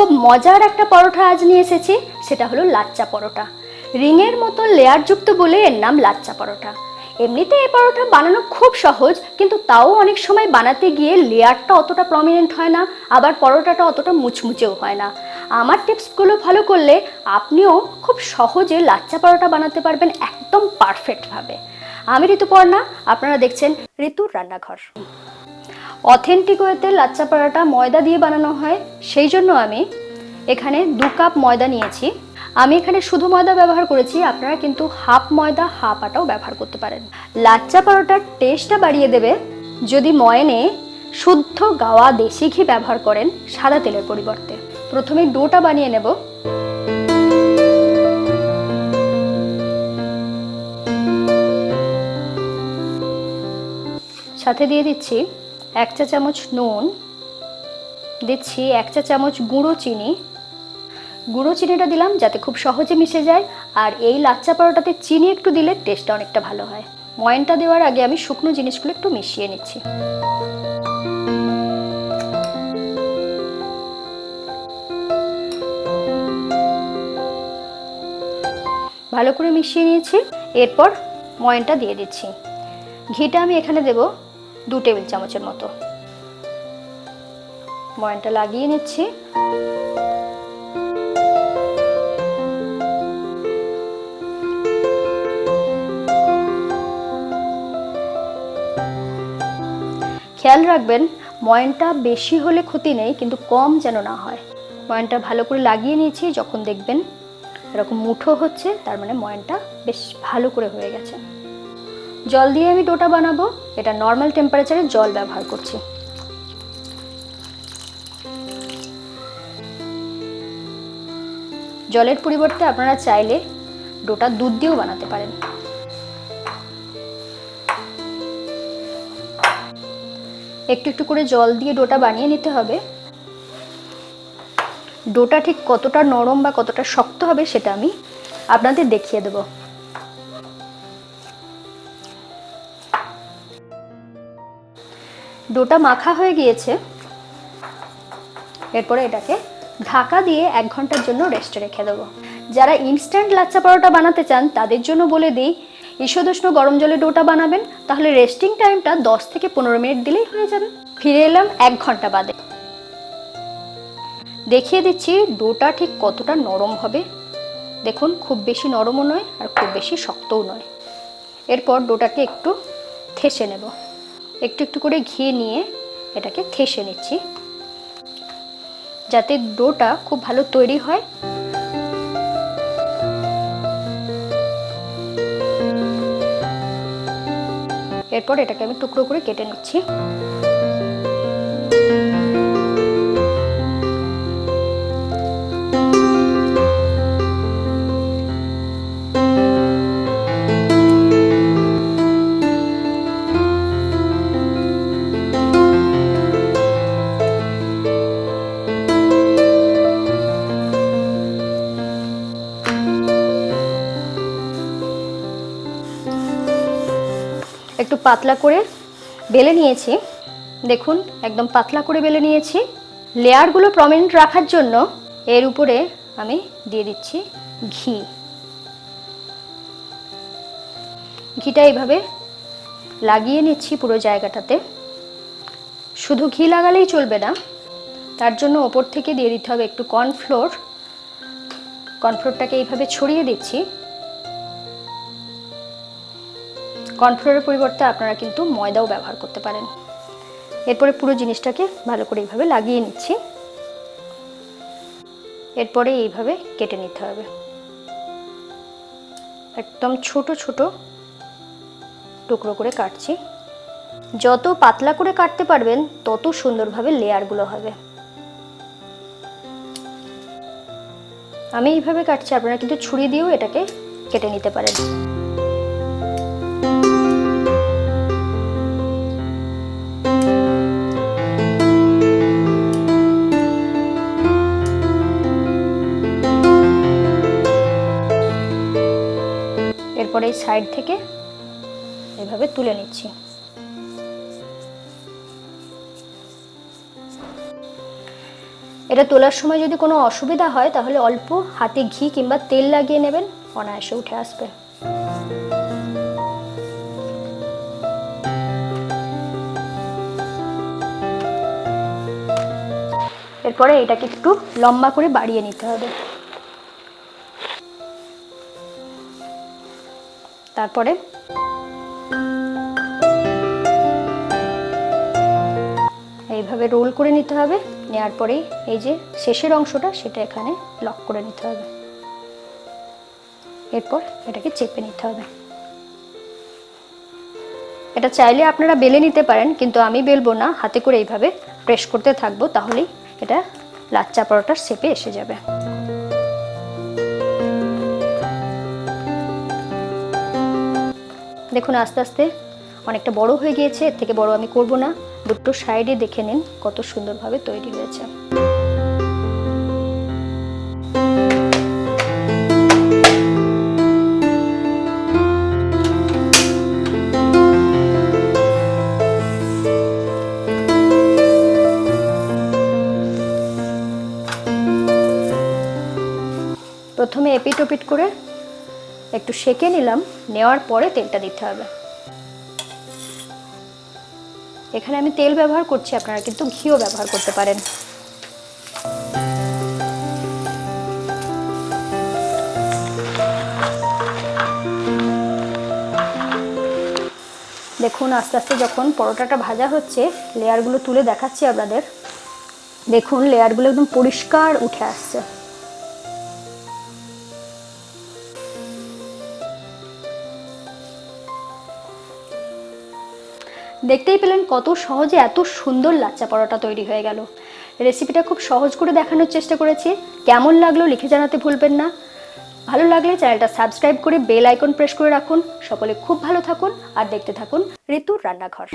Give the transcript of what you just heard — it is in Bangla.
খুব মজার একটা পরোটা আজ নিয়ে এসেছি, সেটা হলো লাচ্চা পরোটা। রিংয়ের মতো লেয়ারযুক্ত বলে এর নাম লাচ্চা পরোটা। এমনিতে এই পরোটা বানানো খুব সহজ, কিন্তু তাও অনেক সময় বানাতে গিয়ে লেয়ারটা অতটা প্রমিনেন্ট হয় না, আবার পরোটাটা অতটা মুচমুচেও হয় না। আমার টিপসগুলো ফলো করলে আপনিও খুব সহজে লাচ্চা পরোটা বানাতে পারবেন একদম পারফেক্টভাবে। আমি ঋতুপর্ণা, আপনারা দেখছেন ঋতুর রান্নাঘর। অথেন্টিক ওয়েতে লাচ্চা পরোটা ময়দা দিয়ে বানানো হয়, সেই জন্য আমি এখানে 2 কাপ ময়দা নিয়েছি। আমি এখানে শুধু ময়দা ব্যবহার করেছি, আপনারা কিন্তু হাফ ময়দা হাফ আটাও ব্যবহার করতে পারেন। লাচ্চা পরোটার টেস্টটা বাড়িয়ে দেবে যদি ময়নে শুদ্ধ গাওয়া দেশি ঘি ব্যবহার করেন সাদা তেলের পরিবর্তে। প্রথমে ডোটা বানিয়ে নেব। সাথে দিয়ে দিচ্ছি 1 চা চামচ নুন, দিচ্ছি 1 চা চামচ গুঁড়ো চিনি। গুঁড়ো চিনিটা দিলাম যাতে খুব সহজে মিশে যায়, আর এই লাচ্চা পরোটাতে চিনি একটু দিলে টেস্টটা অনেকটা ভালো হয়। ময়নটা দেওয়ার আগে আমি শুকনো জিনিসগুলো একটু মিশিয়ে নিচ্ছি। ভালো করে মিশিয়ে নিয়েছি। এরপর ময়নটা দিয়ে দিচ্ছি। ঘিটা আমি এখানে দেব 2 টেবিল চামচের মতো। ময়নটা লাগিয়ে নিচ্ছি। খেয়াল রাখবেন ময়নটা বেশি হলে ক্ষতি নেই, কিন্তু কম যেন না হয়। ময়নটা ভালো করে লাগিয়ে নিয়েছি। যখন দেখবেন এরকম মুঠো হচ্ছে, তার মানে ময়নটা বেশ ভালো করে হয়ে গেছে। জল দিয়ে আমি ডোটা বানাবো। এটা নর্মাল টেম্পারেচারে জল ব্যবহার করছি। জলের পরিবর্তে আপনারা চাইলে ডোটা দুধ দিয়েও বানাতে পারেন। একটু একটু করে জল দিয়ে ডোটা বানিয়ে নিতে হবে। ডোটা ঠিক কতটা নরম বা কতটা শক্ত হবে সেটা আমি আপনাদের দেখিয়ে দেব। ডোটা মাখা হয়ে গিয়েছে। এরপরে এটাকে ঢাকা দিয়ে 1 ঘন্টার জন্য রেস্টে রেখে দেবো। যারা ইনস্ট্যান্ট লাচ্চা পরোটা বানাতে চান তাদের জন্য বলে দিই, ঈষদুষ্ণ গরম জলে ডোটা বানাবেন, তাহলে রেস্টিং টাইমটা 10 থেকে 15 মিনিট দিলেই হয়ে যাবে। ফিরে এলাম 1 ঘন্টা বাদে। দেখিয়ে দিচ্ছি ডোটা ঠিক কতটা নরম হবে। দেখুন, খুব বেশি নরমও নয় আর খুব বেশি শক্তও নয়। এরপর ডোটাকে একটু থেসে নেব। একটু একটু করে ঘি নিয়ে এটাকে থেসে নিচ্ছি, যাতে ডোটা খুব ভালো তৈরি হয়। এরপর এটাকে আমি টুকরো করে কেটে নিচ্ছি। একটু পাতলা করে বেলে নিয়েছি। দেখুন, একদম পাতলা করে বেলে নিয়েছি। লেয়ারগুলো প্রমিনেন্ট রাখার জন্য এর উপরে আমি দিয়ে দিচ্ছি ঘি। ঘিটা এইভাবে লাগিয়ে নিচ্ছি পুরো জায়গাটাতে। শুধু ঘি লাগালেই চলবে না, তার জন্য ওপর থেকে দিয়ে দিতে হবে একটু কর্নফ্লোর। কর্নফ্লোরটাকে এইভাবে ছড়িয়ে দিচ্ছি। কর্নফ্লোরের পরিবর্তে আপনারা কিন্তু ময়দাও ব্যবহার করতে পারেন। এরপরে পুরো জিনিসটাকে ভালো করে এইভাবে লাগিয়ে নিচ্ছি। এরপরে এইভাবে কেটে নিতে হবে। একদম ছোট ছোট টুকরো করে কাটছি। যত পাতলা করে কাটতে পারবেন তত সুন্দরভাবে লেয়ারগুলো হবে। আমি এইভাবে কাটছি, আপনারা কিন্তু ছুরি দিয়েও এটাকে কেটে নিতে পারেন। এরপরে এই সাইড থেকে এভাবে তুলে নিচ্ছি। এটা তোলার সময় যদি কোনো অসুবিধা হয় তাহলে অল্প হাতে ঘি কিংবা তেল লাগিয়ে নেবেন, অনায়াসে উঠে আসবে। এরপরে এটাকে একটু লম্বা করে বাড়িয়ে নিতে হবে। তারপরে এইভাবে রোল করে নিতে হবে। নেওয়ার পরেই এই যে শেষের অংশটা সেটা এখানে লক করে নিতে হবে। এরপর এটাকে চেপে নিতে হবে। এটা চাইলে আপনারা বেলে নিতে পারেন, কিন্তু আমি বেলবো না, হাতে করে এইভাবে প্রেস করতে থাকবো, তাহলেই এটা লাচ্চা পরোটার শেপে এসে যাবে। দেখুন আস্তে আস্তে অনেকটা বড় হয়ে গিয়েছে, এর থেকে বড় আমি করব না। দুটো সাইডে দেখে নিন কত সুন্দরভাবে তৈরি হয়েছে। প্রথমে এপিট ওপিট করে একটু সেঁকে নিলাম, নেওয়ার পরে তেলটা দিতে হবে। এখানে আমি তেল ব্যবহার করছি, আপনারা কিন্তু ঘিও ব্যবহার করতে পারেন। দেখুন আস্তে আস্তে যখন পরোটাটা ভাজা হচ্ছে, লেয়ারগুলো তুলে দেখাচ্ছি আপনাদের। দেখুন লেয়ারগুলো একদম পরিষ্কার উঠে আসছে। দেখতেই পেলেন কত সহজে এত সুন্দর লাচ্চা পরোটা তৈরি হয়ে গেল। রেসিপিটা খুব সহজ করে দেখানোর চেষ্টা করেছি। কেমন লাগলো লিখে জানাতে ভুলবেন না। ভালো লাগলে চ্যানেলটা সাবস্ক্রাইব করে বেল আইকন প্রেস করে রাখুন। সকলে খুব ভালো থাকুন আর দেখতে থাকুন ঋতুর রান্নাঘর।